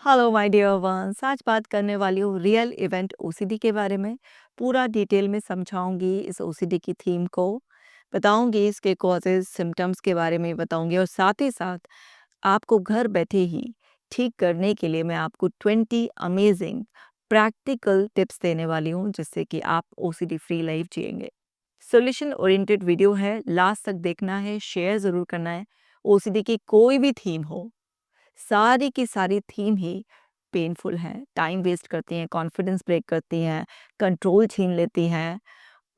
Hello my dear ones. आज बात करने वाली हूँ रियल इवेंट ओसीडी के बारे में। पूरा डिटेल में समझाऊंगी इस ओसीडी की थीम को, बताऊंगी इसके कॉजेज सिम्टम्स के बारे में बताऊंगी, और साथ ही साथ आपको घर बैठे ही ठीक करने के लिए मैं आपको 20 अमेजिंग प्रैक्टिकल टिप्स देने वाली हूँ, जिससे कि आप ओसीडी फ्री लाइफ जिएंगे। सोल्यूशन ओरिएंटेड वीडियो है, लास्ट तक देखना है, शेयर ज़रूर करना है। ओसीडी की कोई भी थीम हो, सारी की सारी थीम ही पेनफुल हैं, टाइम वेस्ट करती हैं, कॉन्फिडेंस ब्रेक करती हैं, कंट्रोल छीन लेती हैं।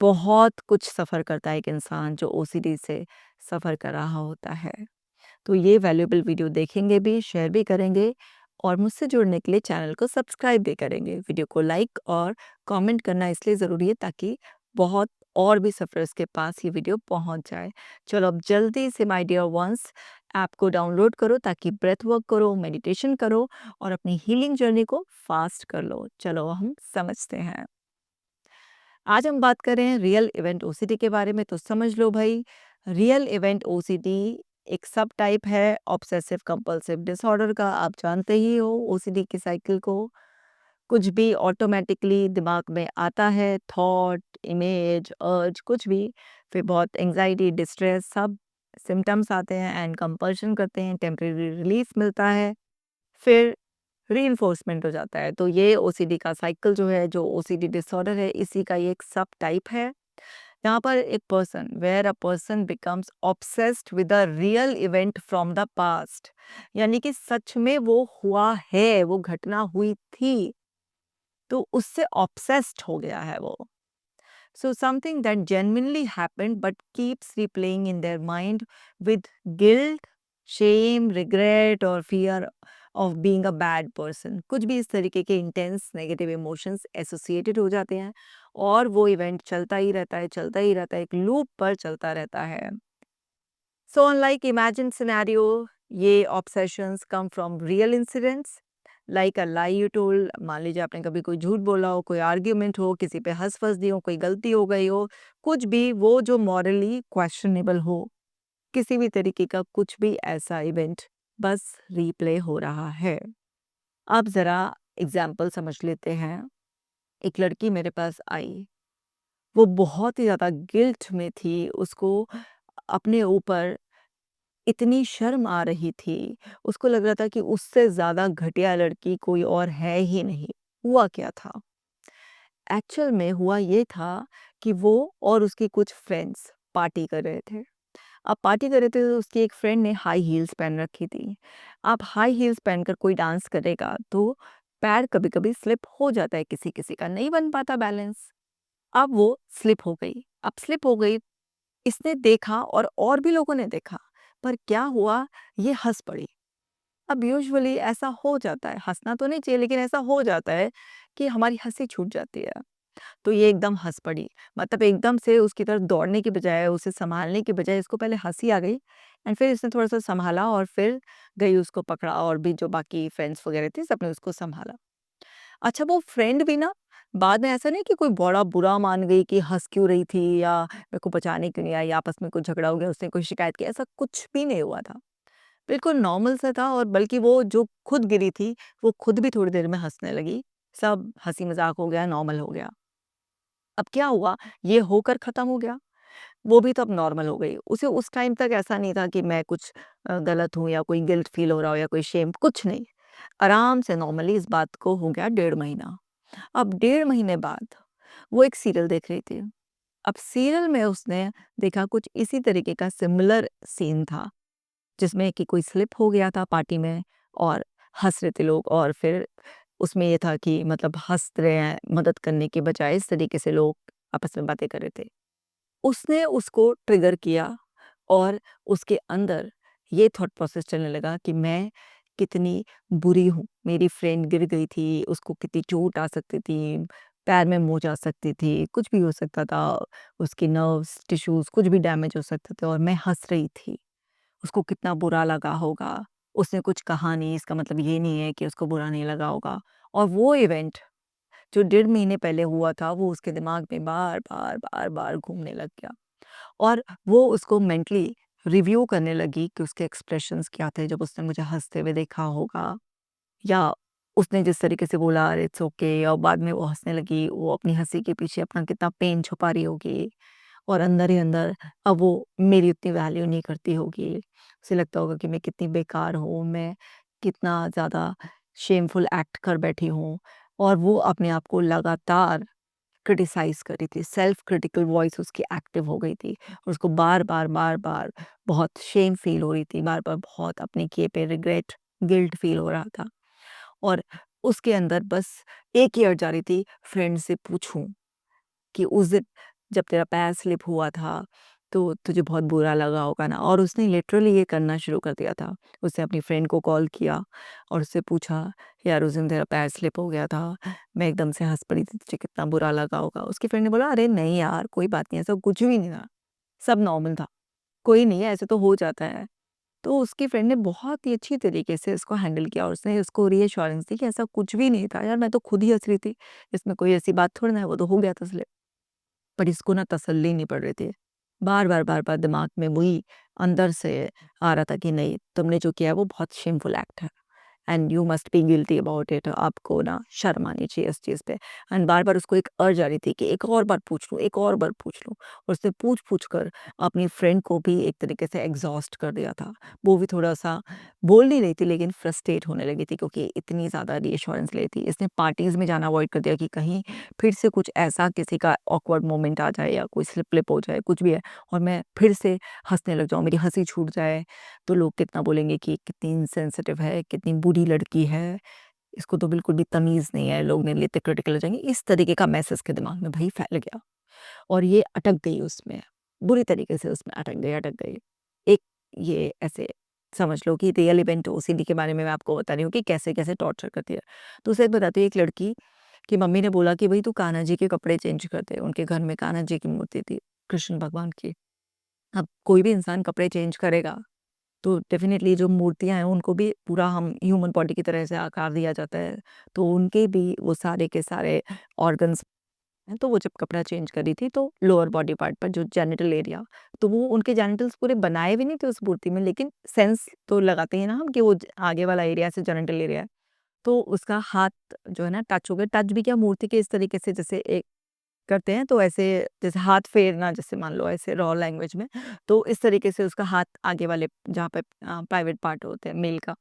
बहुत कुछ सफ़र करता है एक इंसान जो ओसीडी से सफ़र कर रहा होता है। तो ये वैल्यूएबल वीडियो देखेंगे भी, शेयर भी करेंगे, और मुझसे जुड़ने के लिए चैनल को सब्सक्राइब भी करेंगे। वीडियो को लाइक और कमेंट करना इसलिए ज़रूरी है ताकि बहुत और भी सफ़र्स के पास ये वीडियो पहुंच जाए। चलो अब जल्दी से माय डियर वंस ऐप को डाउनलोड करो ताकि ब्रेथ वर्क करो, मेडिटेशन करो और अपनी हीलिंग जर्नी को फास्ट कर लो। चलो हम समझते हैं। आज हम बात कर रहे हैं रियल इवेंट ओसीडी के बारे में, तो समझ लो भाई, रियल इवेंट ओसीडी एक सब टाइप है ऑब्सेसिव कंपल्सिव डिसऑर्डर का। आप जानते ही हो ओसीडी की साइकिल को। कुछ भी ऑटोमेटिकली दिमाग में आता है, थॉट, इमेज, अर्ज, कुछ भी, फिर बहुत एंजाइटी, डिस्ट्रेस, सब सिम्टम्स आते हैं एंड कंपल्शन करते हैं, टेम्परेरी रिलीफ मिलता है, फिर रीइंफोर्समेंट हो जाता है। तो ये ओसीडी का साइकिल जो है, जो ओसीडी डिसऑर्डर है, इसी का ये एक सब टाइप है। यहाँ पर एक person, where a person becomes obsessed with a real event from the past, यानी कि सच में वो हुआ है, वो घटना हुई थी, तो उससे ऑब्सेस्ड हो गया है वो। So something that genuinely happened but keeps replaying in their mind with guilt, shame, regret और fear of being a bad person। कुछ भी इस तरीके के इंटेंस नेगेटिव इमोशंस एसोसिएटेड हो जाते हैं और वो इवेंट चलता ही रहता है, चलता ही रहता है, एक लूप पर चलता रहता है। सो अनलाइक इमेजिन सिनेरियो, ये obsessions come from real incidents, like a lie you told. मान लीजिए आपने कभी कोई झूठ बोला हो, कोई आर्ग्यूमेंट हो, किसी पे हंस फंस दी हो, कोई गलती हो गई हो, कुछ भी वो जो मॉरली क्वेश्चनेबल हो, किसी भी तरीके का कुछ भी ऐसा इवेंट बस रीप्ले हो रहा है। अब ज़रा एग्जाम्पल समझ लेते हैं। एक लड़की मेरे पास आई, वो बहुत ही ज़्यादा गिल्ट में थी, उसको अपने ऊपर इतनी शर्म आ रही थी, उसको लग रहा था कि उससे ज़्यादा घटिया लड़की कोई और है ही नहीं। हुआ क्या था? एक्चुअल में हुआ ये था कि वो और उसकी कुछ फ्रेंड्स पार्टी कर रहे थे। अब पार्टी कर रहे थे तो उसकी एक फ्रेंड ने हाई हील्स पहन रखी थी। अब हाई हील्स पहनकर कोई डांस करेगा तो पैर कभी-कभी स्लिप हो जाता है, किसी-किसी का नहीं बन पाता बैलेंस। अब वो स्लिप हो गई। अब स्लिप हो गई, इसने देखा और भी लोगों ने देखा, पर क्या हुआ, ये हँस पड़ी। अब यूजुअली ऐसा हो जाता है, हँसना तो नहीं चाहिए लेकिन ऐसा हो जाता है कि हमारी हँसी छूट जाती है। तो ये एकदम हँस पड़ी, मतलब एकदम से उसकी तरफ दौड़ने की बजाय, उसे सँभालने की बजाय इसको पहले हँसी आ गई एंड फिर इसने थोड़ा-सा सँभाला और फिर गई, उसको पकड़ा, और भी जो बाकी फ्रेंड्स वगैरह थे सबने उसको सँभाला। अच्छा, वो फ्रेंड भी ना बाद में ऐसा नहीं कि कोई बड़ा बुरा मान गई कि हँस क्यों रही थी या मेरे को बचाने क्यों नहीं आई, आपस में कुछ झगड़ा हो गया, उसने कोई शिकायत की, ऐसा कुछ भी नहीं हुआ था। बिल्कुल नॉर्मल सा था, और बल्कि वो जो खुद गिरी थी, वो खुद भी थोड़ी देर में हँसने लगी। सब हँसी-मज़ाक हो गया, नॉर्मल हो गया। अब क्या हुआ, ये होकर ख़त्म हो गया, वो भी तो अब नॉर्मल हो गई। उसे उस टाइम तक ऐसा नहीं था कि मैं कुछ गलत हूँ या कोई गिल्ट फ़ील हो रहा हो या कोई शेम, कुछ नहीं। आराम से नॉर्मली इस बात को हो गया 1.5 महीना। अब 1.5 महीने बाद वो एक सीरियल देख रही थी। अब सीरियल में उसने देखा कुछ इसी तरीके का सिमिलर सीन था, जिसमें कि कोई स्लिप हो गया था पार्टी में और हँस रहे थे लोग, और फिर उसमें ये था कि मतलब हँस रहे हैं, मदद करने के बजाय इस तरीके से लोग आपस में बातें कर रहे थे। उसने उसको ट्रिगर किया और उसके अंदर ये थॉट प्रोसेस चलने लगा कि मैं कितनी बुरी हूँ। मेरी फ्रेंड गिर गई थी, उसको कितनी चोट आ सकती थी, पैर में मोच आ सकती थी, कुछ भी हो सकता था, उसकी नर्व्स, टिश्यूज़ कुछ भी डैमेज हो सकते थे, और मैं हँस रही थी। उसको कितना बुरा लगा होगा, उसने कुछ कहा नहीं, इसका मतलब ये नहीं है कि उसको बुरा नहीं लगा होगा। और वो इवेंट जो 1.5 महीने पहले हुआ था, वो उसके दिमाग में बार-बार, बार-बार घूमने लग गया, और वो उसको मेंटली रिव्यू करने लगी कि उसके एक्सप्रेशंस क्या थे जब उसने मुझे हँसते हुए देखा होगा, या उसने जिस तरीके से बोला अरे इट्स ओके, और बाद में वो हँसने लगी, वो अपनी हँसी के पीछे अपना कितना पेन छुपा रही होगी, और अंदर ही अंदर अब वो मेरी उतनी वैल्यू नहीं करती होगी। उसे लगता होगा कि मैं कितनी बेकार हूँ, मैं कितना ज़्यादा शेमफुल एक्ट कर बैठी हूँ, और वो अपने आप को लगातार क्रिटिसाइज़ कर रही थी। सेल्फ क्रिटिकल वॉइस उसकी एक्टिव हो गई थी, और उसको बार-बार, बार-बार बहुत शेम फ़ील हो रही थी, बार-बार बहुत अपने किए पे रिग्रेट, गिल्ट फ़ील हो रहा था। और उसके अंदर बस एक ही अर्ज आ रही थी, फ्रेंड से पूछूँ कि उस दिन जब तेरा पैर स्लिप हुआ था, तो तुझे बहुत बुरा लगा होगा ना? और उसने लिटरली ये करना शुरू कर दिया था। उसने अपनी फ्रेंड को कॉल किया और उससे पूछा, "यार उस दिन तेरा पैर स्लिप हो गया था, मैं एकदम से हँस पड़ी थी, तुझे कितना बुरा लगा होगा?" उसकी फ्रेंड ने बोला, "अरे नहीं यार, कोई बात नहीं, ऐसा कुछ भी नहीं था, सब नॉर्मल था, कोई नहीं है, ऐसे तो हो जाता है।" तो उसकी फ्रेंड ने बहुत ही अच्छी तरीके से इसको हैंडल किया, और उसने उसको रीअश्योरेंस दी कि ऐसा कुछ भी नहीं था यार, मैं तो खुद ही हँस रही थी, इसमें कोई ऐसी बात थोड़ी ना है, वो तो हो गया था स्लिप। पर इसको ना तसल्ली नहीं पड़ रही थी। बार-बार, बार-बार दिमाग में वही अंदर से आ रहा था कि नहीं, तुमने जो किया है वो बहुत शेमफुल एक्ट है, and you must be guilty about it. आपको ना शर्म आनी चाहिए इस चीज़ पे। एंड बार-बार उसको एक अर्ज आ रही थी कि एक और बार पूछ लूँ, एक और बार पूछ लूँ। और उसने पूछ-पूछ कर अपनी फ्रेंड को भी एक तरीके से एग्ज़ॉस्ट कर दिया था। वो भी थोड़ा-सा बोल नहीं रही थी, लेकिन फ्रस्ट्रेट होने लगी थी, क्योंकि इतनी ज़्यादा रीअश्योरेंस ले रही थी। इसने पार्टीज़ में जाना अवॉइड कर दिया कि कहीं फिर से कुछ ऐसा किसी का ऑकवर्ड मोमेंट आ जाए, या कोई स्लिप-विलिप हो जाए, कुछ भी है, और मैं फिर से हँसने लग जाऊँ, मेरी हँसी छूट जाए, तो लोग कितना बोलेंगे कि कितनी इनसेंसिटिव है, कितनी बुरी लड़की है, इसको तो बिल्कुल भी तमीज़ नहीं है, लोग मेरे लिए इतने क्रिटिकल हो जाएँगे। इस तरीके का मैसेज इसके दिमाग में भई फैल गया, और ये अटक गई उसमें, बुरी तरीके से उसमें अटक गई। एक ये ऐसे समझ लो कि रियल इवेंट ओसीडी के बारे में मैं आपको बता रही हूँ कि कैसे-कैसे टॉर्चर करती है। तो उसे बताती हूँ, एक लड़की की मम्मी ने बोला कि भई तू कान्हा जी के कपड़े चेंज कर दे। उनके घर में कान्हा जी की मूर्ति थी, कृष्ण भगवान की। अब कोई भी इंसान कपड़े चेंज करेगा, तो डेफ़िनेटली जो मूर्तियाँ हैं उनको भी पूरा हम ह्यूमन बॉडी की तरह से आकार दिया जाता है। तो उनके भी वो सारे के सारे ऑर्गन्स हैं, तो वो जब कपड़ा चेंज कर रही थी, तो लोअर बॉडी पार्ट पर जो जेनिटल एरिया, तो वो उनके जेनिटल्स पूरे बनाए भी नहीं थे उस मूर्ति में, लेकिन सेंस तो लगाते हैं ना हम कि वो आगे वाला एरिया से जेनिटल एरिया है। तो उसका हाथ जो है ना टच हो गया, टच भी क्या, मूर्ति के इस तरीके से जैसे एक करते हैं, तो ऐसे जैसे हाथ फेरना, जैसे मान लो ऐसे रॉ लैंग्वेज में, तो इस तरीके से उसका हाथ आगे वाले जहाँ पे प्राइवेट पार्ट होते हैं मेल का,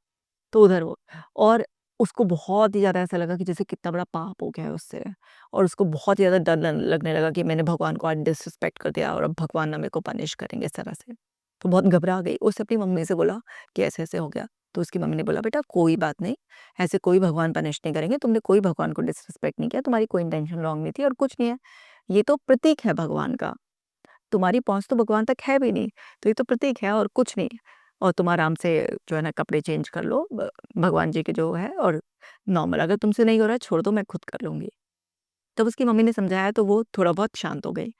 तो उधर वो, और उसको बहुत ही ज़्यादा ऐसा लगा कि जैसे कितना बड़ा पाप हो गया है उससे, और उसको बहुत ही ज़्यादा डर लगने लगा कि मैंने भगवान को आज डिसरिस्पेक्ट कर दिया, और अब भगवान ना मेरे को पनिश करेंगे इस तरह से। तो बहुत घबरा गई, उसने अपनी मम्मी से बोला कि ऐसे-ऐसे हो गया। तो उसकी मम्मी ने बोला, बेटा कोई बात नहीं, ऐसे कोई भगवान पनिश नहीं करेंगे, तुमने कोई भगवान को डिसरिस्पेक्ट नहीं किया, तुम्हारी कोई इंटेंशन रॉन्ग नहीं थी, और कुछ नहीं है, ये तो प्रतीक है भगवान का, तुम्हारी पहुँच तो भगवान तक है भी नहीं, तो ये तो प्रतीक है और कुछ नहीं। और तुम आराम से जो है ना कपड़े चेंज कर लो, भगवान जी के जो है, और नॉर्मल अगर तुमसे नहीं हो रहा है छोड़ दो, मैं खुद कर लूँगी। तब उसकी मम्मी ने समझाया, तो वो थोड़ा बहुत शांत हो गई।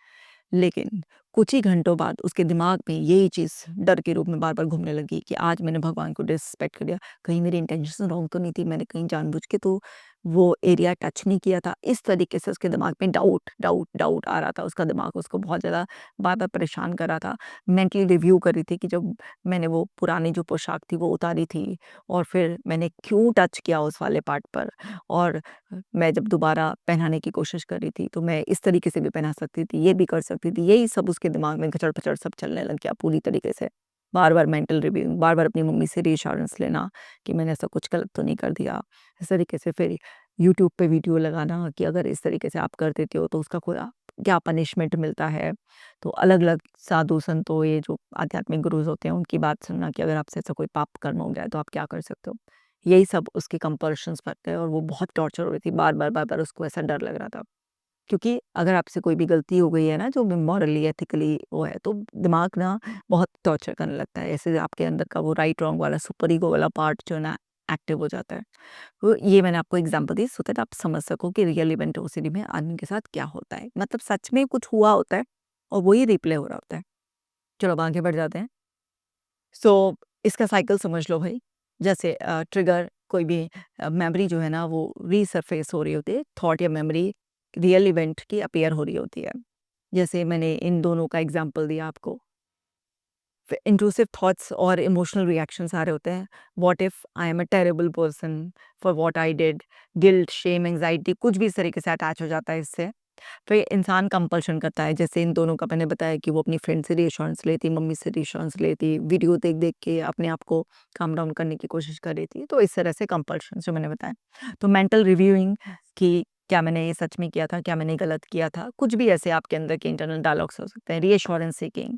लेकिन कुछ ही घंटों बाद उसके दिमाग में यही चीज़ डर के रूप में बार-बार घूमने लगी कि आज मैंने भगवान को डिसरिस्पेक्ट कर दिया, कहीं मेरी इंटेंशन रॉन्ग तो नहीं थी, मैंने कहीं जानबूझ के तो वो एरिया टच नहीं किया था। इस तरीके से उसके दिमाग में डाउट, डाउट, डाउट आ रहा था, उसका दिमाग उसको बहुत ज़्यादा बार-बार परेशान कर रहा था। मेंटली रिव्यू कर रही थी कि जब मैंने वो पुरानी जो पोशाक थी वो उतारी थी, और फिर मैंने क्यों टच किया उस वाले पार्ट पर, और मैं जब दोबारा पहनाने की कोशिश कर रही थी, तो मैं इस तरीके से भी पहना सकती थी, ये भी कर सकती थी। यही सब उसके दिमाग में गचड़-पचड़ सब चलने लग गया पूरी तरीके से। बार-बार मेंटल रिव्यू, बार-बार अपनी मम्मी से रीअश्योरेंस लेना कि मैंने ऐसा कुछ गलत तो नहीं कर दिया। इस तरीके से फिर यूट्यूब पे वीडियो लगाना कि अगर इस तरीके से आप कर देते हो तो उसका कोई क्या पनिशमेंट मिलता है। तो अलग-अलग साधु संतों, ये जो आध्यात्मिक गुरुज़ होते हैं, उनकी बात सुनना कि अगर आपसे ऐसा कोई पाप कर्म हो गया है तो आप क्या कर सकते हो। यही सब उसके कंपल्शंस पर थे, और वो बहुत टॉर्चर हो रही थी, बार-बार, बार-बार उसको ऐसा डर लग रहा था। क्योंकि अगर आपसे कोई भी गलती हो गई है ना, जो मॉरली, एथिकली वो है, तो दिमाग ना बहुत टॉर्चर करने लगता है। ऐसे आपके अंदर का वो राइट रॉन्ग वाला सुपर ईगो वाला पार्ट जो है ना एक्टिव हो जाता है। तो ये मैंने आपको एग्ज़ाम्पल दी सो दैट आप समझ सको कि रियल इवेंट ओसीडी में आदमी के साथ क्या होता है। मतलब सच में कुछ हुआ होता है, और वही रिप्ले हो रहा होता है। चलो अब आगे बढ़ जाते हैं। सो इसका साइकिल समझ लो भई। जैसे ट्रिगर कोई भी मेमोरी जो है ना वो रीसरफेस हो रही होती है, थॉट या मेमोरी रियल इवेंट की अपीयर हो रही होती है। जैसे मैंने इन दोनों का एग्ज़ाम्पल दिया आपको। इंट्रूसिव थॉट्स और इमोशनल रिएक्शंस आ रहे होते हैं। What if I am a terrible person for what I did, guilt, shame, anxiety, कुछ भी इस तरीके से अटैच हो जाता है इससे। फिर इंसान कंपल्शन करता है, जैसे इन दोनों का मैंने बताया कि वो अपनी फ्रेंड से रीअश्योरेंस लेती, मम्मी से रीअश्योरेंस लेती, वीडियो देख देख के अपने आप को काम डाउन करने की कोशिश कर रही थी। तो इस तरह से कंपल्शन जो मैंने बताया। तो मेंटल रिव्यूइंग कि क्या मैंने ये सच में किया था, क्या मैंने गलत किया था, कुछ भी ऐसे आपके अंदर के इंटरनल डायलॉग्स हो सकते हैं। रीअश्योरेंस सीकिंग,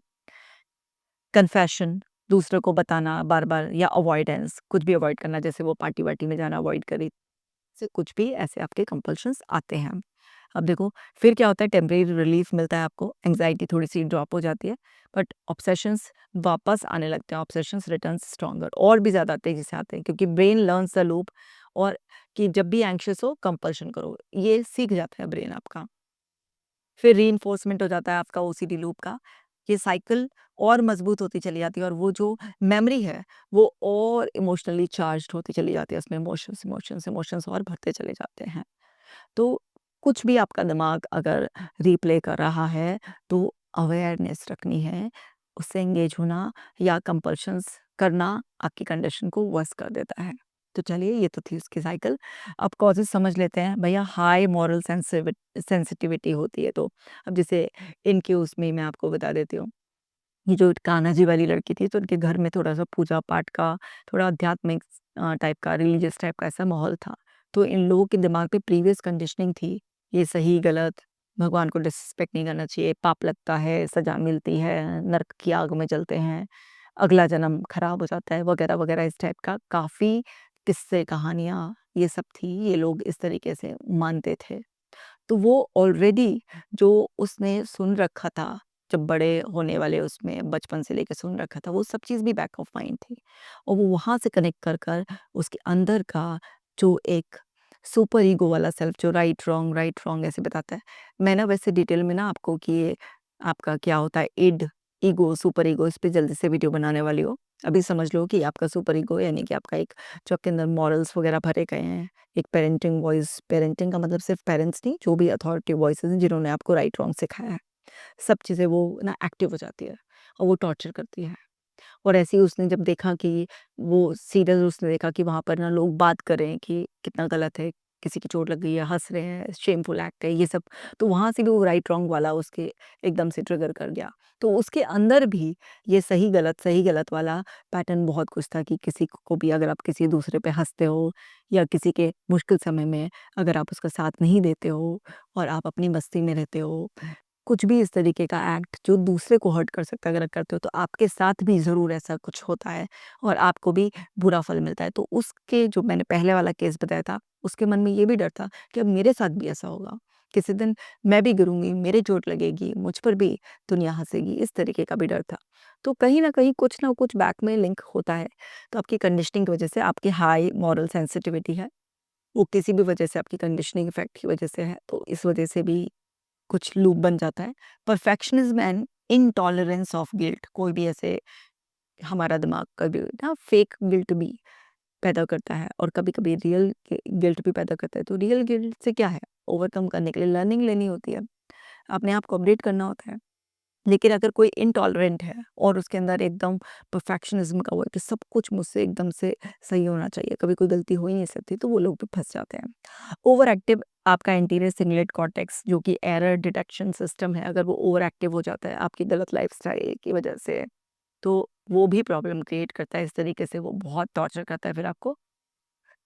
कन्फेशन, दूसरों को बताना बार बार, या अवॉइडेंस, कुछ भी अवॉइड करना, जैसे वो पार्टी वार्टी में जाना अवॉइड करी, से कुछ भी ऐसे आपके कंपल्शंस आते हैं। अब देखो फिर क्या होता है, टेम्परेरी रिलीफ मिलता है आपको, एंग्जाइटी थोड़ी सी ड्रॉप हो जाती है, बट ऑब्सेशंस वापस आने लगते हैं। ऑब्सेशंस रिटर्न स्ट्रॉन्गर, और भी ज़्यादा तेजी से आते हैं, क्योंकि ब्रेन लर्न्स द लूप, और कि जब भी एंग्शियस हो कंपल्शन करो, ये सीख जाता है ब्रेन आपका। फिर रीइंफोर्समेंट हो जाता है आपका ओसीडी लूप का। ये साइकिल और मजबूत होती चली जाती है, और वो जो मेमोरी है वो और इमोशनली चार्ज्ड होती चली जाती है, उसमें इमोशंस इमोशंस इमोशंस और भरते चले जाते हैं। तो कुछ भी आपका दिमाग अगर रिप्ले कर रहा है, तो अवेयरनेस रखनी है, उससे एंगेज होना या कंपल्शंस करना आपकी कंडीशन को वर्स कर देता है। तो चलिए, ये तो थी उसकी साइकिल। अब कॉजेज़ समझ लेते हैं। भैया हाई मॉरल सेंसिटिविटी होती है, तो अब जैसे इनके उसमें मैं आपको बता देती हूँ। ये जो कान्हा जी वाली लड़की थी, तो उनके घर में थोड़ा-सा पूजा-पाठ का, थोड़ा आध्यात्मिक टाइप का, रिलीजियस टाइप का ऐसा माहौल था। तो इन लोगों के दिमाग में प्रीवियस कंडीशनिंग थी, ये सही-गलत, भगवान को डिसरिस्पेक्ट नहीं करना चाहिए, पाप लगता है, सज़ा मिलती है, नर्क की आग में जलते हैं, अगला जन्म खराब हो जाता है, वगैरह-वगैरह इस टाइप का काफ़ी किस्से, कहानियाँ ये सब थी, ये लोग इस तरीके से मानते थे। तो वो ऑलरेडी जो उसने सुन रखा था, जब बड़े होने वाले उसमें बचपन से लेके सुन रखा था, वो सब चीज़ भी बैक ऑफ माइंड थी, और वो वहाँ से कनेक्ट कर कर उसके अंदर का जो एक सुपर ईगो वाला सेल्फ, जो राइट रॉन्ग ऐसे बताता है। मैं ना वैसे डिटेल में ना आपको कि ये आपका क्या होता है इड, ईगो, सुपर ईगो, इस पे जल्दी से वीडियो बनाने वाली हूँ। अभी समझ लो कि आपका सुपर ईगो यानी कि आपका एक जो आपके अंदर मॉरल्स वगैरह भरे गए हैं, एक पेरेंटिंग वॉइस, पेरेंटिंग का मतलब सिर्फ पेरेंट्स नहीं, जो भी अथॉरिटी वॉइसेस हैं जिन्होंने आपको राइट रॉन्ग सिखाया है, सब चीज़ें वो ना एक्टिव हो जाती है, और वो टॉर्चर करती है। और ऐसे ही उसने जब देखा कि वो सीरियल, उसने देखा कि वहाँ पर ना लोग बात कर रहे हैं कि कितना गलत है, किसी की चोट लग गई है, हँस रहे हैं, शेमफुल एक्ट है, ये सब। तो वहाँ से भी वो राइट रॉन्ग वाला उसके एकदम से ट्रिगर कर गया। तो उसके अंदर भी ये सही गलत वाला पैटर्न बहुत कुछ था, कि किसी को भी अगर आप किसी दूसरे पे हँसते हो, या किसी के मुश्किल समय में अगर आप उसका साथ नहीं देते हो, और आप अपनी मस्ती में रहते हो, कुछ भी इस तरीके का एक्ट जो दूसरे को हर्ट कर सकता है अगर करते हो, तो आपके साथ भी ज़रूर ऐसा कुछ होता है, और आपको भी बुरा फल मिलता है। तो उसके जो मैंने पहले वाला केस बताया था, उसके मन में ये भी डर था कि अब मेरे साथ भी ऐसा होगा। किसी दिन मैं भी गिरूँगी, मेरे चोट लगेगी, मुझ पर भी दुनिया हँसेगी, इस तरीके का भी डर था। तो कहीं न कहीं कुछ ना कुछ बैक में लिंक होता है। तो आपकी कंडीशनिंग की वज़ह से, आपकी हाई मॉरल सेंसिटिविटी है, वो किसी भी वज़ह से, आपकी कंडीशनिंग इफ़ेक्ट की वज़ह से है, तो इस वज़ह से भी कुछ लूप बन जाता है। Perfectionism and intolerance of guilt, कोई भी ऐसे हमारा दिमाग कभी ना फेक गिल्ट भी पैदा करता है, और कभी-कभी रियल गिल्ट भी पैदा करता है। तो रियल गिल्ट से क्या है, ओवरकम करने के लिए लर्निंग लेनी होती है, अपने आप को अपडेट करना होता है। लेकिन अगर कोई इनटॉलरेंट है, और उसके अंदर एकदम परफेक्शनिज़्म का वो है कि सब कुछ मुझसे एकदम से सही होना चाहिए, कभी कोई गलती हो ही नहीं सकती, तो वो लोग भी फँस जाते हैं। ओवर एक्टिव आपका एंटीरियर सिंगलेट कॉर्टेक्स, जो कि एरर डिटेक्शन सिस्टम है, अगर वो ओवर एक्टिव हो जाता है आपकी गलत लाइफ़स्टाइल की वजह से, तो वो भी प्रॉब्लम क्रिएट करता है। इस तरीके से वो बहुत टॉर्चर करता है फिर आपको।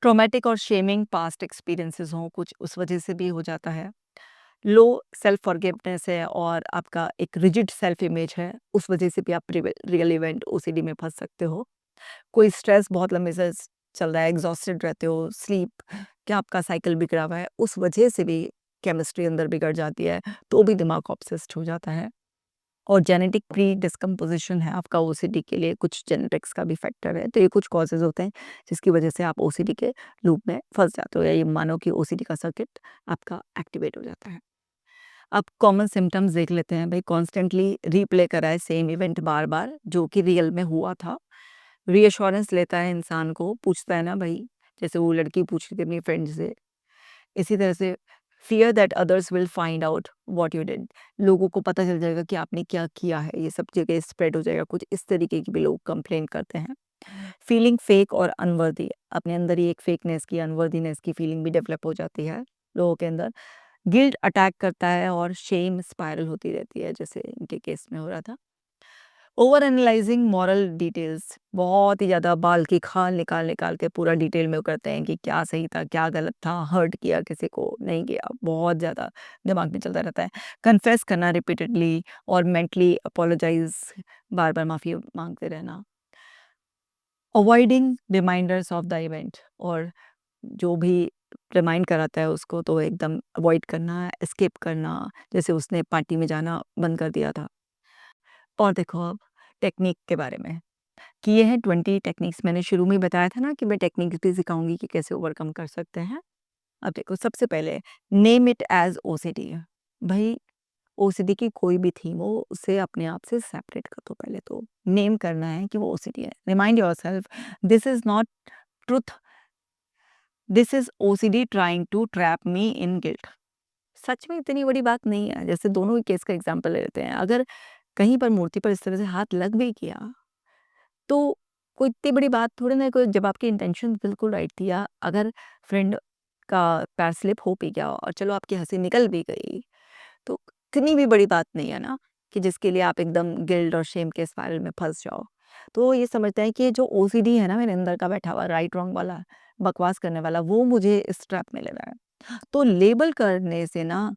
ट्रॉमेटिक और शेमिंग पास्ट एक्सपीरियंसेस हों कुछ, उस वजह से भी हो जाता है। लो सेल्फ फॉरगिवनेस है, और आपका एक रिजिड सेल्फ इमेज है, उस वजह से भी आप रियल इवेंट ओसीडी में फंस सकते हो। कोई स्ट्रेस बहुत लंबे से चल रहा है, एग्जॉस्टेड रहते हो, स्लीप क्या आपका साइकिल बिगड़ा हुआ है, उस वजह से भी केमिस्ट्री अंदर बिगड़ जाती है, तो भी दिमाग ऑब्सेस्ड हो जाता है। और जेनेटिक प्री डिस्कम्पोजिशन है आपका ओसीडी के लिए, कुछ जेनेटिक्स का भी फैक्टर है। तो ये कुछ कॉजेज़ होते हैं जिसकी वजह से आप ओसीडी के लूप में फंस जाते हो, या ये मानो कि ओसीडी का सर्किट आपका एक्टिवेट हो जाता है। अब कॉमन सिम्पटम्स देख लेते हैं। भाई कॉन्स्टेंटली रीप्ले कराए सेम इवेंट बार-बार, जो कि रियल में हुआ था। रीअश्योरेंस लेता है इंसान को, पूछता है ना भाई, जैसे वो लड़की पूछ रही थी अपनी फ्रेंड से, इसी तरह से fear that others will find out what you did. लोगों को पता चल जाएगा कि आपने क्या किया है, ये सब जगह स्प्रेड हो जाएगा। कुछ इस तरीके की भी लोग कंप्लेन करते हैं। फीलिंग फेक और अनवर्दी, अपने अंदर ही एक फेकनेस की, अनवर्दीनेस की फीलिंग भी डेवलप हो जाती है लोगों के अंदर। गिल्ट अटैक करता है और शेम स्पाइरल होती रहती है, जैसे इनके केस में हो रहा था। ओवर एनालाइजिंग मॉरल डिटेल्स, बहुत ही ज़्यादा बाल की खाल निकाल निकाल के पूरा डिटेल में वो करते हैं कि क्या सही था, क्या गलत था, हर्ट किया किसी को, नहीं किया, बहुत ज़्यादा दिमाग में चलता रहता है। कन्फेस करना रिपीटेडली और मेंटली अपोलोजाइज, बार बार माफ़ी मांगते रहना। Avoiding reminders of the event, और जो भी रिमाइंड कराता है उसको तो एकदम अवॉइड करना, एस्केप करना, जैसे उसने पार्टी में जाना बंद कर दिया था। और देखो अब टेक्निक के बारे में कि ये है 20 टेक्निक्स। मैंने शुरू में ही बताया था ना कि मैं टेक्निक्स भी सिखाऊंगी कि कैसे ओवरकम कर सकते हैं। अब देखो, सबसे पहले नेम इट एज ओसीडी। भाई, ओसीडी की कोई भी थीम हो, उसे अपने आप से सेपरेट कर दो। पहले तो नेम करना है कि वो ओसीडी है। Remind yourself, this is not truth, this is OCD trying to trap me in guilt. सच में इतनी बड़ी बात नहीं है। जैसे दोनों ही केस का एग्जाम्पल ले लेते हैं। अगर कहीं पर मूर्ति पर इस तरह से हाथ लग भी गया तो कोई इतनी बड़ी बात थोड़ी ना है। कोई, जब आपकी इंटेंशन बिल्कुल राइट थी, या अगर फ्रेंड का पैर स्लिप हो भी गया और चलो आपकी हंसी निकल भी गई, तो इतनी भी बड़ी बात नहीं है ना कि जिसके लिए आप एकदम गिल्ट और शेम के स्पाइरल में फंस जाओ। तो ये समझते हैं कि ये जो ओसीडी है ना मेरे अंदर का बैठा हुआ, राइट रॉन्ग वाला, बकवास करने वाला, वो मुझे इस ट्रैप में ले रहा है। तो लेबल करने से ना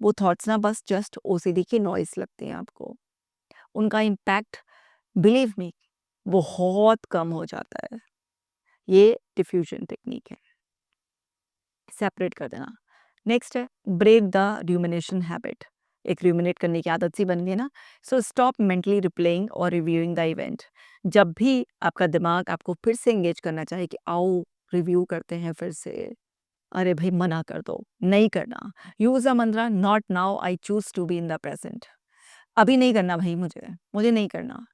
वो थॉट्स ना बस जस्ट ओसीडी की नॉइस लगती हैं आपको। उनका इम्पैक्ट, बिलीव मी, बहुत कम हो जाता है। ये डिफ्यूजन टेक्निक है, सेपरेट कर देना। नेक्स्ट है ब्रेक द र्यूमिनेशन हैबिट। एक र्यूमिनेट करने की आदत सी बन गई ना, सो स्टॉप मेंटली रिप्लेइंग और रिव्यूइंग द इवेंट। जब भी आपका दिमाग आपको फिर से एंगेज करना चाहे कि आओ रिव्यू करते हैं फिर से, अरे भाई मना कर दो, नहीं करना। Use a mantra, not now, I choose to be in the present. अभी नहीं करना भाई, मुझे मुझे नहीं करना।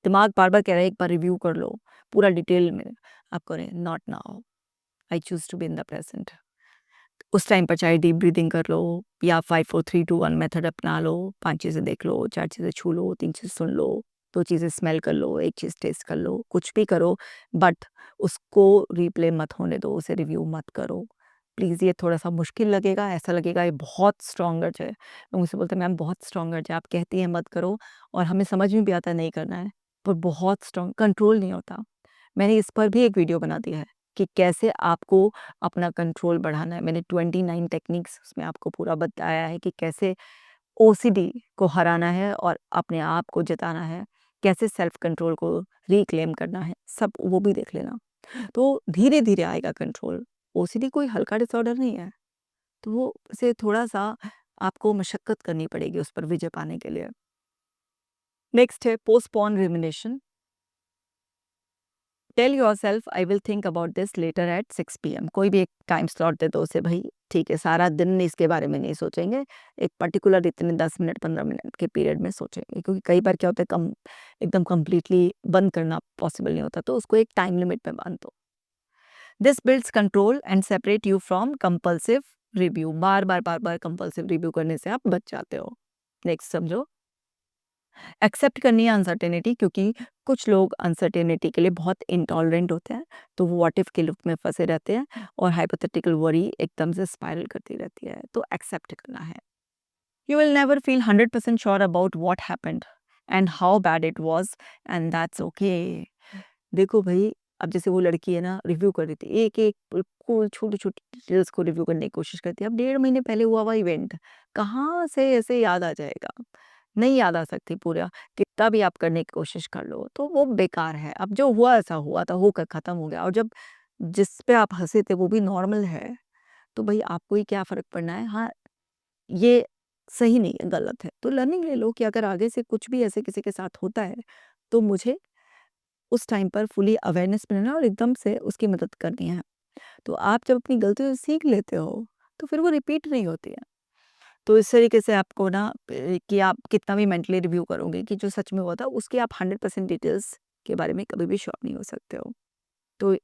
दिमाग बार बार कह रहा है एक बार रिव्यू कर लो पूरा डिटेल में, आप करें not now, I choose to be in the present. उस टाइम पर चाहे डीप ब्रीदिंग कर लो, या 5 4 3 2 1 मेथड अपना लो। 5 चीज़ें देख लो, 4 चीज़ें छू लो, 3 चीज़ सुन लो, 2 चीज़ें स्मेल कर लो, 1 चीज़ टेस्ट कर लो, कुछ भी करो, बट उसको रिप्ले मत होने दो, उसे रिव्यू मत करो प्लीज़। ये थोड़ा सा मुश्किल लगेगा, ऐसा लगेगा ये बहुत स्ट्रॉन्ग अर्ज है। लोग मुझसे बोलते हैं मैम बहुत स्ट्रॉन्ग अर्ज है, आप कहती हैं मत करो, और हमें समझ में भी आता है नहीं करना है, पर बहुत स्ट्रॉन्ग, कंट्रोल नहीं होता। मैंने इस पर भी एक वीडियो बना दिया है कि कैसे आपको अपना कंट्रोल बढ़ाना है। मैंने 29 टेक्निक्स उसमें आपको पूरा बताया है कि कैसे ओसीडी को हराना है और अपने आप को जताना है, कैसे सेल्फ कंट्रोल को रिक्लेम करना है, सब वो भी देख लेना। तो धीरे-धीरे आएगा कंट्रोल। ओसीडी कोई हल्का डिसऑर्डर नहीं है, तो वो उसे थोड़ा-सा आपको मशक्कत करनी पड़ेगी उस पर विजय पाने के लिए। नेक्स्ट है postpone rumination. Tell yourself I will think about this later at 6 PM। कोई भी एक टाइम स्लॉट दे दो उसे, भाई ठीक है सारा दिन इसके बारे में नहीं सोचेंगे, एक पर्टिकुलर इतने 10 मिनट 15 मिनट के पीरियड में सोचेंगे। क्योंकि कई बार क्या होता है, कम एकदम कंप्लीटली बंद करना पॉसिबल नहीं होता, तो उसको एक टाइम लिमिट में बांध दो। This builds control and separate you from compulsive review. Bar bar compulsive review करने से आप बच जाते हो। नेक्स्ट समझो, एक्सेप्ट करनी है अनसर्टेनिटी, क्योंकि कुछ लोग अनसर्टेनिटी के लिए बहुत इंटॉलरेंट होते हैं, तो वो व्हाट इफ के लूप में फंसे रहते हैं और हाइपोथेटिकल वरी एकदम से स्पाइरल करती रहती है। तो एक्सेप्ट करना है। You will never feel 100% sure about what happened and how bad it was, and that's okay. देखो भाई, अब जैसे वो लड़की है ना, रिव्यू कर रही थी, एक एक बिल्कुल छोटी छोटी डिटेल्स को रिव्यू करने की कोशिश करती है। अब 1.5 महीने पहले हुआ हुआ इवेंट कहाँ से ऐसे याद आ जाएगा, नहीं याद आ सकती पूरा, कितना भी आप करने की कोशिश कर लो तो वो बेकार है। अब जो हुआ ऐसा हुआ था, होकर खत्म हो गया, और जब जिस पे आप हंसे थे वो भी नॉर्मल है, तो भाई आपको ही क्या फर्क पड़ना है। हाँ, ये सही नहीं है, गलत है, तो लर्निंग ले लो कि अगर आगे से कुछ भी ऐसे किसी के साथ होता है तो मुझे उस टाइम पर फुली अवेयरनेस में रहना है और एकदम से उसकी मदद करनी है। तो आप जब अपनी गलतियों से सीख लेते हो तो फिर वो रिपीट नहीं होती है। तो इस तरीके से आपको ना कि आप कितना भी मेंटली रिव्यू करोगे कि जो सच में हुआ था उसकी आप 100% डिटेल्स के बारे में कभी भी श्योर नहीं हो सकते हो। तो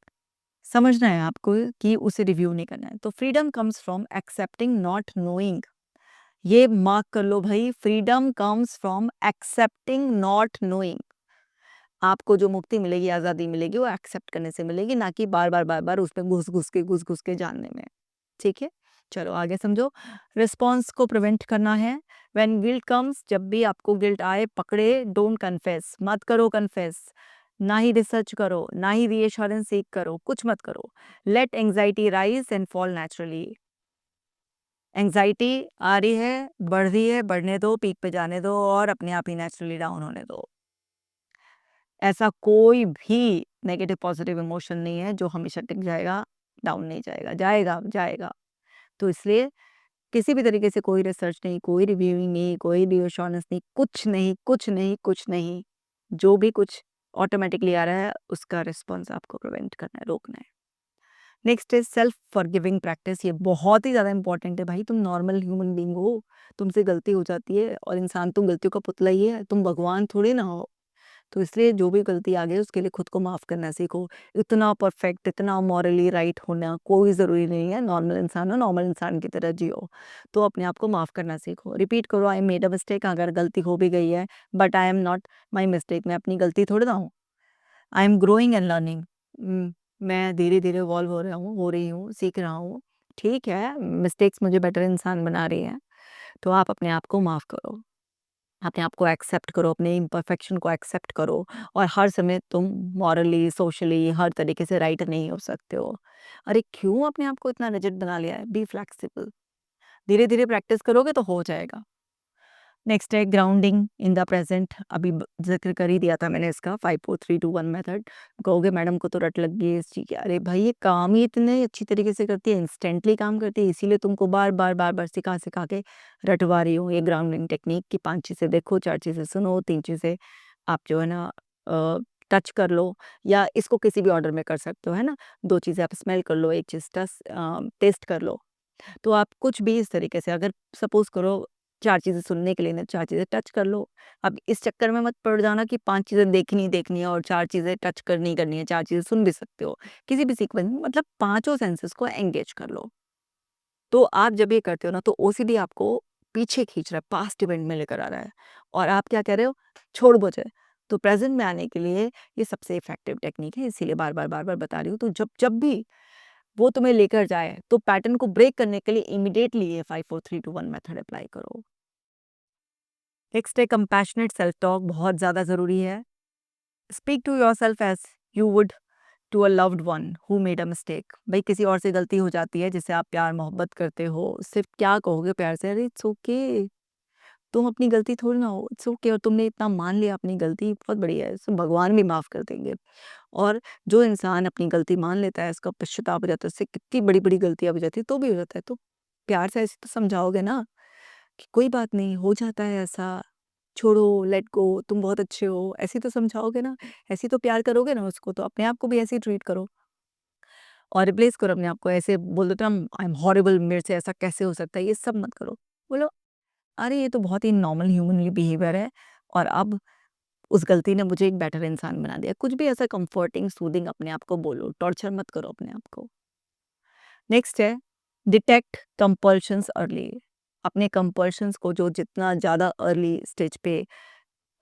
समझना है आपको कि उसे रिव्यू नहीं करना है। तो freedom comes from accepting not knowing. ये मार्क कर लो भाई, freedom comes from accepting not knowing. आपको जो मुक्ति मिलेगी, आज़ादी मिलेगी, वो एक्सेप्ट करने से मिलेगी, ना कि बार-बार उसमें घुस-घुस के जानने में। ठीक है? चलो आगे समझो। रिस्पॉन्स को प्रिवेंट करना है। व्हेन गिल्ट कम्स, जब भी आपको गिल्ट आए, पकड़े, डोंट कन्फेस, मत करो कन्फेस। ना ही रिसर्च करो, ना ही रीअश्योरेंस सीक करो, कुछ मत करो। Let anxiety rise and fall naturally. Anxiety आ रही है, बढ़ रही है, बढ़ने दो, पीक पे जाने दो और अपने आप ही नेचुरली डाउन होने दो। ऐसा कोई भी नेगेटिव पॉजिटिव इमोशन नहीं है जो हमेशा टिक जाएगा, डाउन नहीं जाएगा, जाएगा, जाएगा। तो इसलिए किसी भी तरीके से कोई रिसर्च नहीं, कोई रिव्यूइंग नहीं, कोई रीअश्योरेंस नहीं, कुछ नहीं, कुछ नहीं, कुछ नहीं। जो भी कुछ ऑटोमेटिकली आ रहा है, उसका रिस्पॉन्स आपको प्रिवेंट करना है, रोकना है। Next is self forgiving practice. ये बहुत ही ज़्यादा इंपॉर्टेंट है भाई। तुम नॉर्मल ह्यूमन बीइंग हो, तुमसे गलती हो जाती है और इंसान तुम गलतियों का पुतला ही है, तुम भगवान थोड़ी ना हो। तो इसलिए जो भी गलती आ गई उसके लिए खुद को माफ़ करना सीखो। इतना परफेक्ट, इतना मॉरली राइट होना कोई ज़रूरी नहीं है। नॉर्मल इंसान हो, नॉर्मल इंसान की तरह जियो। तो अपने आप को माफ़ करना सीखो। रिपीट करो, आई मेड अ मिस्टेक। अगर गलती हो भी गई है, but I am not my mistake. मैं अपनी गलती थोड़ी ना हूँ। I am growing and learning. मैं धीरे-धीरे इवॉल्व हो रहा हूँ, हो रही हूँ, सीख रहा हूँ। ठीक है, मिस्टेक्स मुझे बेटर इंसान बना रही हैं। तो आप अपने आप को माफ़ करो। अपने आप को एक्सेप्ट करो, अपने इम्परफेक्शन को एक्सेप्ट करो और हर समय तुम मॉरली, सोशली हर तरीके से राइट नहीं हो सकते हो। अरे क्यों अपने आप को इतना रिजिड बना लिया है? Be flexible. धीरे-धीरे प्रैक्टिस करोगे तो हो जाएगा। नेक्स्ट है ग्राउंडिंग इन द प्रेजेंट। अभी ज़िक्र कर ही दिया था मैंने इसका 5 4 3 2 1 मेथड। कहोगे मैडम को तो रट लग गई है इस चीज़ की। अरे भाई ये काम ही इतने अच्छी तरीके से करती है, इंस्टेंटली काम करती है, इसीलिए तुमको बार-बार सिखा-सिखा के रटवा रही हूँ। ये ग्राउंडिंग टेक्निक की 5 चीज़ें देखो, 4 चीज़ें सुनो, 3 चीज़ें आप जो है ना टच कर लो या इसको किसी भी ऑर्डर में कर सकते हो, है ना? 2 चीज़ें आप स्मेल कर लो, 1 चीज़ टेस्ट कर लो। तो आप कुछ भी इस तरीके से अगर सपोज़ करो 4 चीज़ें सुनने के लिए ना 4 चीज़ें टच कर लो। अब इस चक्कर में मत पड़ जाना कि 5 चीज़ें देखनी ही देखनी है और 4 चीज़ें टच करनी ही करनी है, 4 चीज़ें सुन भी सकते हो। किसी भी सीक्वेंस में मतलब पाँचों सेंसेस को एंगेज कर लो। तो आप जब ये करते हो ना तो ओसीडी आपको पीछे खींच रहा है, पास्ट इवेंट में लेकर आ रहा है और आप क्या कह रहे हो? छोड़ मुझे। तो प्रेज़ेंट में आने के लिए ये सबसे इफ़ेक्टिव टेक्नीक है, इसीलिए बार-बार बता रही हूँ। तो जब जब भी वो तुम्हें लेकर जाए, तो पैटर्न को ब्रेक करने के लिए इमीडिएटली ये 5 4 3 2 1 मेथड अप्लाई करो। नेक्स्ट है कंपैशनेट सेल्फ टॉक, बहुत ज़्यादा ज़रूरी है। Speak to yourself as you would to a loved one who made a mistake. भई किसी और से गलती हो जाती है जिससे आप प्यार मोहब्बत करते हो, सिर्फ़ क्या कहोगे प्यार से? अरे इट्स ओके, तुम अपनी गलती थोड़ी ना हो, इट्स ओके और तुमने इतना मान लिया अपनी गलती, बहुत बढ़िया है, इसको भगवान भी माफ़ कर देंगे। और जो इंसान अपनी गलती मान लेता है, उसका पश्चाताप हो जाता है, उससे कितनी बड़ी-बड़ी गलतियाँ हो जाती है, तो भी हो जाता है। तो प्यार से ऐसे तो समझाओगे ना कि कोई बात नहीं, हो जाता है ऐसा, छोड़ो, लेट गो, तुम बहुत अच्छे हो, ऐसे ही तो समझाओगे ना, ऐसे ही तो प्यार करोगे ना उसको, तो अपने आप को भी ऐसे ही ट्रीट करो और रिप्लेस करो अपने आप को। ऐसे बोल देते हो ना, आई एम हॉरिबल, मेरे से ऐसा कैसे हो सकता है, ये सब मत करो। बोलो, अरे ये तो बहुत ही नॉर्मल ह्यूमनली बिहेवियर है और अब उस गलती ने मुझे एक बेटर इंसान बना दिया। कुछ भी ऐसा कंफर्टिंग, सूदिंग अपने आप को बोलो, टॉर्चर मत करो अपने आप को। नेक्स्ट है डिटेक्ट कंपल्शंस अर्ली। अपने कंपल्शंस को जो जितना ज़्यादा अर्ली स्टेज पे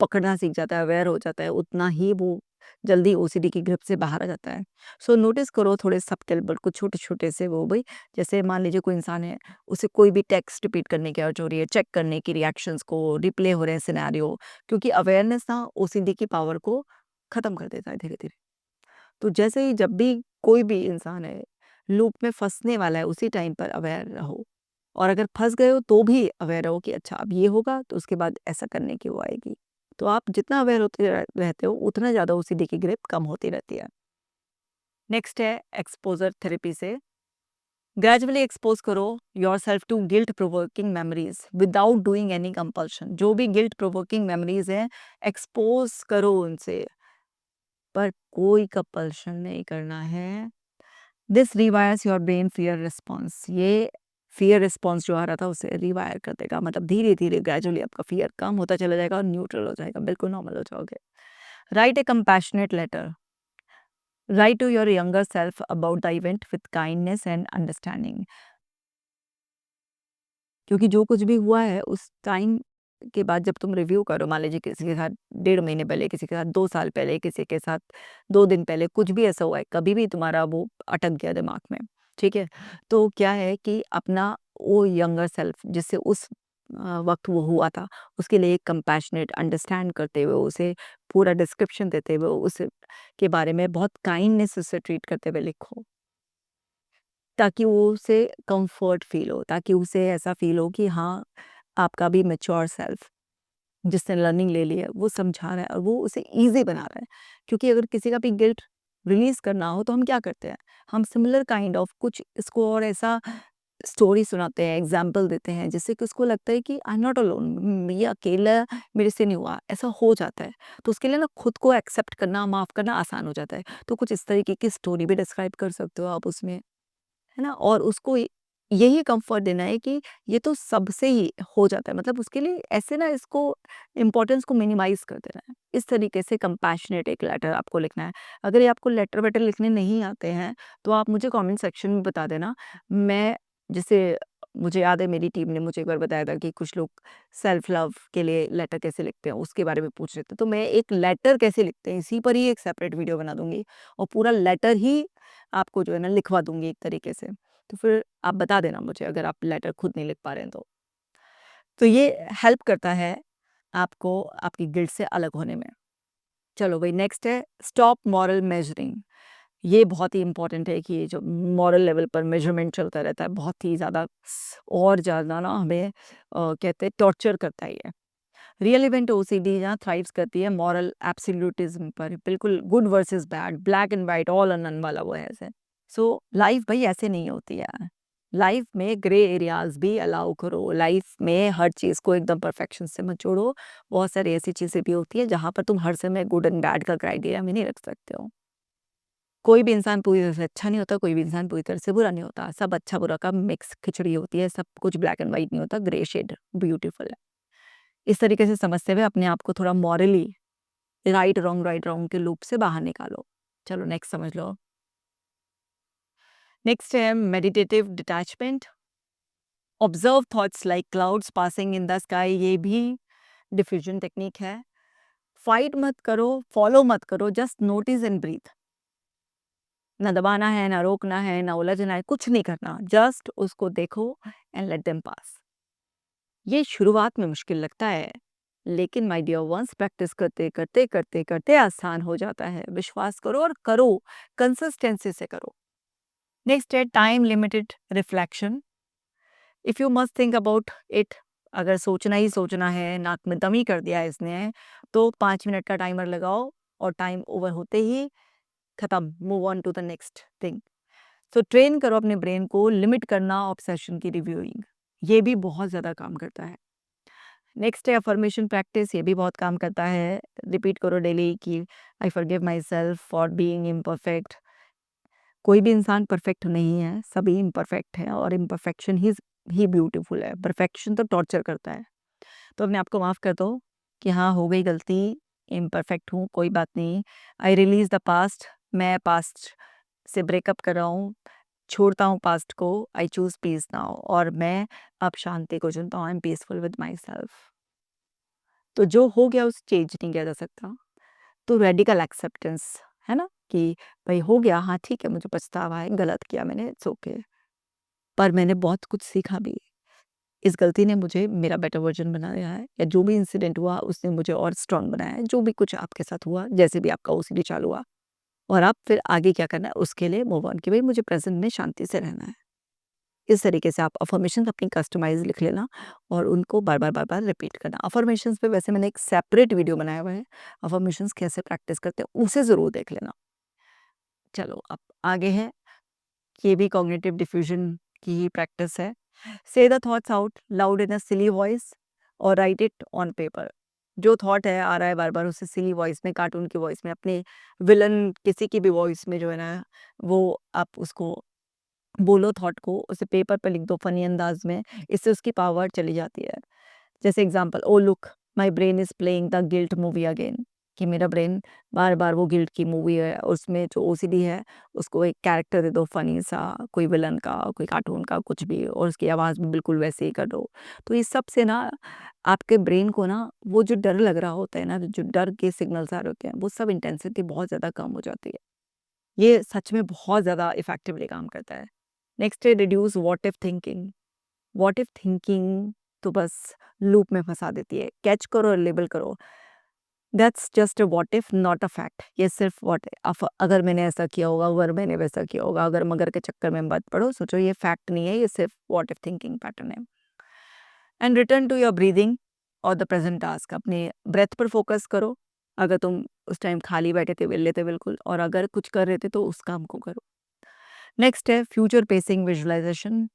पकड़ना सीख जाता है, अवेयर हो जाता है, उतना ही वो जल्दी ओसीडी की ग्रिप से बाहर आ जाता है। सो नोटिस करो थोड़े सब्टल बिल्कुल छोटे-छोटे से वो भी, जैसे मान लीजिए कोई इंसान है, उसे कोई भी टेक्स्ट रिपीट करने की अर्ज हो रही है, चेक करने की रिएक्शंस को, रिप्ले हो रहे हैं सिनेरियो, क्योंकि अवेयरनेस ना ओसीडी की पावर को खत्म कर देता है धीरे-धीरे। तो जैसे ही जब भी कोई भी इंसान है, लूप में फँसने वाला है, उसी टाइम पर अवेयर रहो और अगर फँस गए हो तो भी अवेयर रहो कि अच्छा अब ये होगा तो उसके बाद ऐसा करने की वो आएगी। तो आप जितना अवेयर होते रहते हो उतना ज़्यादा ओसीडी की ग्रिप कम होती रहती है। नेक्स्ट है एक्सपोज़र थेरेपी से ग्रेजुअली एक्सपोज़ करो yourself to guilt provoking memories without doing any compulsion. जो भी गिल्ट प्रोवोकिंग मेमोरीज़ हैं, एक्सपोज़ करो उनसे, पर कोई कंपल्शन नहीं करना है। This rewires your brain fear response. ये फियर रिस्पॉन्स जो आ रहा था उसे रिवायर कर देगा, मतलब धीरे-धीरे ग्रेजुअली आपका फियर कम होता चला जाएगा और न्यूट्रल हो जाएगा, बिल्कुल नॉर्मल हो जाओगे। Write a compassionate letter. Write to your younger self about the event with kindness and understanding. क्योंकि जो कुछ भी हुआ है उस टाइम के बाद जब तुम रिव्यू करो, मान लीजिए किसी के साथ 1.5 महीने पहले, किसी के साथ 2 साल पहले, किसी के साथ 2 दिन पहले, कुछ भी ऐसा हुआ है, कभी भी तुम्हारा वो अटक गया दिमाग में, ठीक है? तो क्या है कि अपना वो यंगर सेल्फ जिससे उस वक़्त वो हुआ था, उसके लिए कंपैशनेट अंडरस्टैंड करते हुए, उसे पूरा डिस्क्रिप्शन देते हुए, उस के बारे में बहुत काइंडनेस से ट्रीट करते हुए लिखो। ताकि वो उसे कंफर्ट फ़ील हो, ताकि उसे ऐसा फ़ील हो कि हाँ, आपका भी मैच्योर सेल्फ जिसने लर्निंग ले ली है, वो समझा रहा है और वो उसे ईज़ी बना रहा है। क्योंकि अगर किसी का भी गिल्ट रिलीज़ करना हो तो हम क्या करते हैं? हम सिमिलर काइंड ऑफ कुछ इसको और ऐसा स्टोरी सुनाते हैं, एग्ज़ाम्पल देते हैं जिससे कि उसको लगता है कि आई एम नॉट अलोन, ये अकेला मेरे से नहीं हुआ, ऐसा हो जाता है। तो उसके लिए ना खुद को एक्सेप्ट करना, माफ़ करना आसान हो जाता है। तो कुछ इस तरीके की स्टोरी भी डिस्क्राइब कर सकते हो आप उसमें। है ना? और उसको यही कम्फर्ट देना है कि ये तो सबसे ही हो जाता है, मतलब उसके लिए ऐसे ना इसको इम्पोर्टेंस को मिनिमाइज़ कर देना है। इस तरीके से कंपैशनेट एक लेटर आपको लिखना है। अगर ये आपको लेटर-वेटर लिखने नहीं आते हैं, तो आप मुझे कमेंट सेक्शन में बता देना। मैं जैसे मुझे याद है मेरी टीम ने मुझे एक बार बताया था कि कुछ लोग सेल्फ लव के लिए लेटर कैसे लिखते हैं, उसके बारे में पूछ रहे थे। तो मैं एक लेटर कैसे लिखते हैं, इसी पर ही एक सेपरेट वीडियो बना दूँगी और पूरा लेटर ही आपको जो है ना लिखवा दूँगी एक तरीके से। तो फिर आप बता देना मुझे अगर आप लेटर खुद नहीं लिख पा रहे हैं तो। तो ये हेल्प करता है आपको आपकी गिल्ट से अलग होने में। चलो भई नेक्स्ट है स्टॉप मॉरल मेजरिंग। ये बहुत ही इम्पोर्टेंट है कि ये जो मॉरल लेवल पर मेजरमेंट चलता रहता है, बहुत ही ज़्यादा और ज़्यादा ना हमें कहते हैं टॉर्चर करता है ये। रियल इवेंट ओसीडी जहाँ थ्राइव्स करती है मॉरल एब्सोल्यूटिज़्म पर, बिल्कुल good versus bad, black and white, all और नन वाला वो है ऐसे। सो लाइफ भाई ऐसे नहीं होती है। लाइफ में ग्रे एरियाज भी अलाउ करो। लाइफ में हर चीज़ को एकदम परफेक्शन से मत जोड़ो। बहुत सारी ऐसी चीज़ें भी होती है जहाँ पर तुम हर समय गुड एंड बैड का क्राइटेरिया में नहीं रख सकते हो। कोई भी इंसान पूरी तरह से अच्छा नहीं होता, कोई भी इंसान पूरी तरह से बुरा नहीं होता। सब अच्छा बुरा का मिक्स खिचड़ी होती है, सब कुछ ब्लैक एंड व्हाइट नहीं होता, ग्रे शेड ब्यूटीफुल है। इस तरीके से समझते हुए अपने आप को थोड़ा मॉरली राइट रॉन्ग के लूप से बाहर निकालो। चलो नेक्स्ट समझ लो। नेक्स्ट है meditative detachment. Observe thoughts like clouds passing in the sky. ये भी डिफ्यूजन टेक्निक है। फाइट मत करो, फॉलो मत करो, जस्ट नोटिस एंड ब्रीथ। ना दबाना है, ना रोकना है, ना उलझना है, कुछ नहीं करना, जस्ट उसको देखो एंड लेट देम पास। ये शुरुआत में मुश्किल लगता है, लेकिन माय डियर वंस प्रैक्टिस करते करते करते करते आसान हो जाता है। विश्वास करो और करो, कंसिस्टेंसी से करो। नेक्स्ट है time limited reflection. If you must think about it, अगर सोचना ही सोचना है, नाक में दम ही कर दिया है इसने, तो 5 मिनट का टाइमर लगाओ और टाइम ओवर होते ही खत्म, move on to the next thing. तो ट्रेन करो अपने ब्रेन को लिमिट करना ऑब्सेशन की रिव्यूइंग। ये भी बहुत ज़्यादा काम करता है। नेक्स्ट है अफर्मेशन प्रैक्टिस। ये भी बहुत काम करता है। रिपीट करो डेली कि I forgive my self for being imperfect. कोई भी इंसान परफेक्ट नहीं है, सभी इम्परफेक्ट है और इम्परफेक्शन ही ब्यूटीफुल है। परफेक्शन तो टॉर्चर करता है। तो अपने आप को माफ़ कर दो कि हाँ, हो गई गलती, इम्परफेक्ट हूँ, कोई बात नहीं। आई रिलीज़ द पास्ट। मैं पास्ट से ब्रेकअप कर रहा हूँ, छोड़ता हूँ पास्ट को। आई चूज़ पीस नाउ और मैं अब शांति को चुनता हूँ। I am peaceful with my self. तो जो हो गया उसे चेंज नहीं किया जा सकता। तो रेडिकल एक्सेप्टेंस, है ना? कि भई हो गया, हाँ ठीक है, मुझे पछतावा है, गलत किया मैंने, इट्स ओके। पर मैंने बहुत कुछ सीखा भी। इस गलती ने मुझे मेरा बेटर वर्ज़न बनाया है, या जो भी इंसिडेंट हुआ उसने मुझे और स्ट्रॉन्ग बनाया है। जो भी कुछ आपके साथ हुआ, जैसे भी आपका ओसीडी चालू हुआ, और अब फिर आगे क्या करना है उसके लिए मूव ऑन, कि भई मुझे प्रेज़ेंट में शांति से रहना है। इस तरीके से आप अफ़र्मेशंस अपनी कस्टमाइज़ लिख लेना और उनको बार-बार, बार-बार रिपीट करना। अफ़र्मेशंस पे वैसे मैंने एक सेपरेट वीडियो बनाया हुआ है, अफ़र्मेशंस कैसे प्रैक्टिस करते हैं, उसे ज़रूर देख लेना। चलो अब आगे है, ये भी कॉग्निटिव डिफ्यूजन की ही प्रैक्टिस है। से the thoughts out loud in a silly voice और राइट इट ऑन पेपर। जो थॉट है आ रहा है बार-बार, उसे सिली वॉइस में, कार्टून की वॉइस में, अपने विलन किसी की भी वॉइस में जो है ना, वो आप उसको बोलो थॉट को, उसे पेपर पे लिख दो फ़नी अंदाज़ में, इससे उसकी पावर चली जाती है। जैसे example, oh look my brain is playing the guilt movie again. कि मेरा ब्रेन बार-बार वो गिल्ट की मूवी है, उसमें जो ओसीडी है, उसको एक कैरेक्टर दे दो फ़नी सा, कोई विलन का, कोई कार्टून का, कुछ भी और उसकी आवाज़ भी बिल्कुल वैसे ही कर दो। तो इस सब से ना आपके ब्रेन को ना वो जो डर लग रहा होता है ना, जो डर के सिग्नल्स आ रहे होते हैं, वो सब इंटेंसिटी बहुत ज़्यादा कम हो जाती है। ये सच में बहुत ज़्यादा इफ़ेक्टिवली काम करता है। नेक्स्ट है reduce what if thinking. What if thinking तो बस लूप में फँसा देती है। कैच करो और लेबल करो। That's just a what if not a fact. ये सिर्फ व्हाट अफ अगर मैंने ऐसा किया होगा, अगर मैंने वैसा किया होगा, अगर मगर के चक्कर में मत पड़ो, सोचो ये फैक्ट नहीं है, ये सिर्फ व्हाट इफ थिंकिंग पैटर्न है। And return to your breathing और द प्रेजेंट टास्क। अपने ब्रेथ पर फोकस करो। अगर तुम उस टाइम खाली बैठे थे, वेले थे बिल्कुल, और अगर कुछ कर रहे थे तो उस काम को करो। नेक्स्ट है future pacing visualization.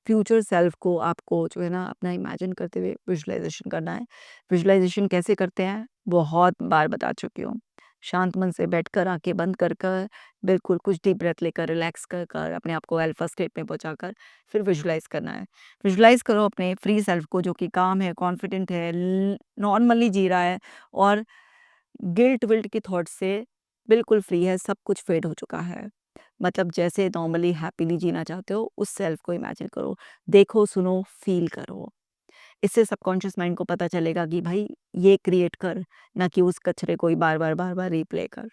Future self को आपको जो है ना अपना इमेजिन करते हुए विजुअलाइजेशन करना है। विजुअलाइजेशन कैसे करते हैं, बहुत बार बता चुकी हूँ। शांत मन से बैठकर आंखें बंद कर कर बिल्कुल कुछ डीप ब्रेथ लेकर रिलैक्स कर कर अपने आप को अल्फा स्टेट में पहुंचाकर फिर विजुअलाइज करना है। विजुअलाइज करो अपने फ्री सेल्फ को जो कि काम है, कॉन्फिडेंट है, नॉर्मली जी रहा है और गिल्ट विल्ट की थॉट से बिल्कुल फ्री है, सब कुछ फेड हो चुका है। मतलब जैसे नॉर्मली हैप्पीली जीना चाहते हो उस सेल्फ को इमेजिन करो, देखो, सुनो, फील करो। इससे सबकॉन्शियस माइंड को पता चलेगा कि भाई ये क्रिएट कर, ना कि उस कचरे को ही बार-बार रिप्ले कर।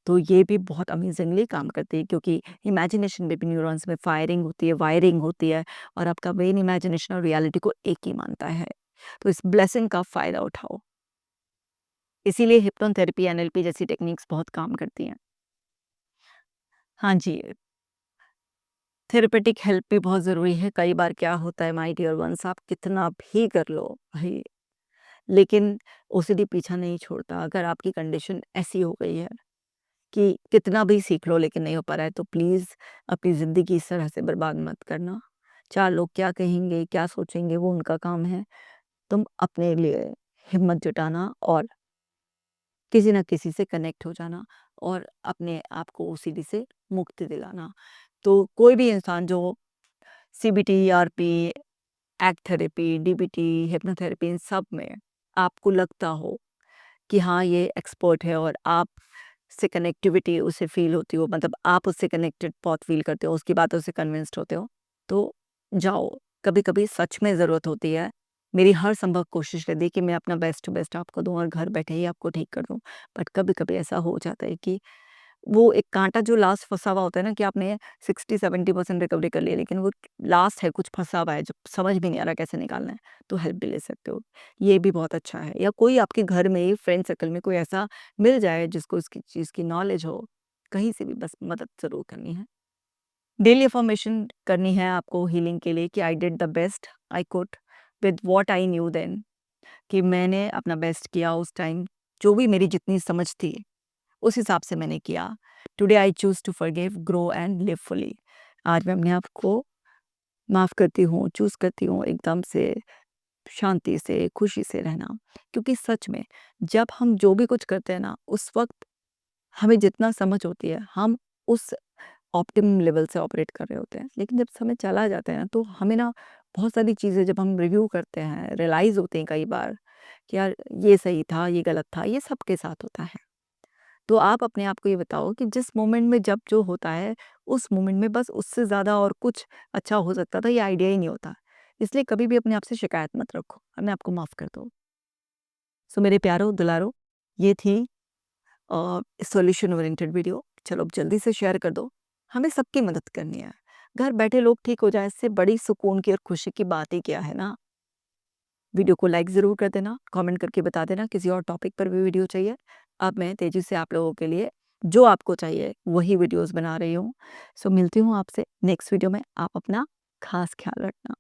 तो ये भी बहुत अमेजिंगली काम करती है क्योंकि इमेजिनेशन में भी न्यूरॉन्स में फायरिंग होती है, वायरिंग होती है और आपका ब्रेन इमेजिनेशन और रियलिटी को एक ही मानता है। तो इस ब्लेसिंग का फ़ायदा उठाओ। इसीलिए हिप्नोथेरेपी, एनएलपी जैसी टेक्निक्स बहुत काम करती हैं। हाँ जी। थेरेपेटिक हेल्प भी बहुत ज़रूरी है। कई बार क्या होता है माय डियर वन्स, आप कितना भी कर लो भई, लेकिन ओसीडी पीछा नहीं छोड़ता। अगर आपकी कंडीशन ऐसी हो गई है कि कितना भी सीख लो लेकिन नहीं हो पा रहा है, तो प्लीज़ अपनी ज़िंदगी इस तरह से बर्बाद मत करना। 4 लोग क्या कहेंगे, क्या सोचेंगे, वो उनका काम है। तुम अपने लिए हिम्मत जुटाना और किसी न किसी से कनेक्ट हो जाना और अपने आप को ओसीडी से मुक्ति दिलाना। तो कोई भी इंसान जो CBT, ERP, ACT therapy, DBT, hypnotherapy, इन सब में आपको लगता हो कि हाँ, ये एक्सपर्ट है और आप से कनेक्टिविटी उसे फ़ील होती हो, मतलब आप उससे कनेक्टेड बहुत फ़ील करते हो, उसकी बातों से कन्विंस्ड होते हो, तो जाओ। कभी-कभी सच में ज़रूरत होती है। मेरी हर संभव कोशिश रहती है कि मैं अपना बेस्ट टू बेस्ट आपको दूँ और घर बैठे ही आपको ठीक कर दूँ। बट कभी-कभी ऐसा हो जाता है कि वो एक काँटा जो लास्ट फँसा हुआ होता है ना, कि आपने 60-70% रिकवरी कर ली है, लेकिन वो लास्ट है, कुछ फँसा हुआ है, जो समझ भी नहीं आ रहा कैसे निकालना है, तो हेल्प भी ले सकते हो। ये भी बहुत अच्छा है। या कोई आपके घर में ही फ्रेंड सर्कल में कोई ऐसा मिल जाए जिसको इसकी चीज़ की नॉलेज हो, कहीं से भी बस मदद ज़रूर करनी है। डेली अफ़र्मेशन करनी है आपको हीलिंग के लिए कि I did the best I could with what I knew then, कि मैंने अपना बेस्ट किया उस टाइम, जो भी मेरी जितनी समझ थी उस हिसाब से मैंने किया। Today I choose to forgive, grow and live fully. आज मैं अपने आप को माफ़ करती हूँ, चूज़ करती हूँ एकदम से शांति से, खुशी से रहना। क्योंकि सच में जब हम जो भी कुछ करते हैं ना, उस वक़्त हमें जितना समझ होती है, हम उस ऑप्टिमम लेवल से ऑपरेट कर रहे होते हैं। लेकिन जब समय चला जाता है ना, तो हमें ना बहुत सारी चीज़ें जब हम रिव्यू करते हैं, रियलाइज़ होते हैं कई बार कि यार ये सही था, ये गलत था, ये सबके साथ होता है। तो आप अपने आप को ये बताओ कि जिस मोमेंट में जब जो होता है, उस मोमेंट में बस उससे ज़्यादा और कुछ अच्छा हो सकता था, ये आइडिया ही नहीं होता। इसलिए कभी भी अपने आप से शिकायत मत रखो, अपने आप को माफ़ कर दो। सो मेरे प्यारो दुलारो, ये थी सॉल्यूशन ओरिएंटेड वीडियो। चलो अब जल्दी से शेयर कर दो। हमें सबकी मदद करनी है। घर बैठे लोग ठीक हो जाएँ, इससे बड़ी सुकून की और खुशी की बात ही क्या है ना? वीडियो को लाइक ज़रूर कर देना, कमेंट करके बता देना किसी और टॉपिक पर भी वीडियो चाहिए। अब मैं तेज़ी से आप लोगों के लिए जो आपको चाहिए वही वीडियोज़ बना रही हूँ। सो मिलती हूँ आपसे नेक्स्ट वीडियो में। आप अपना ख़ास ख़्याल रखना।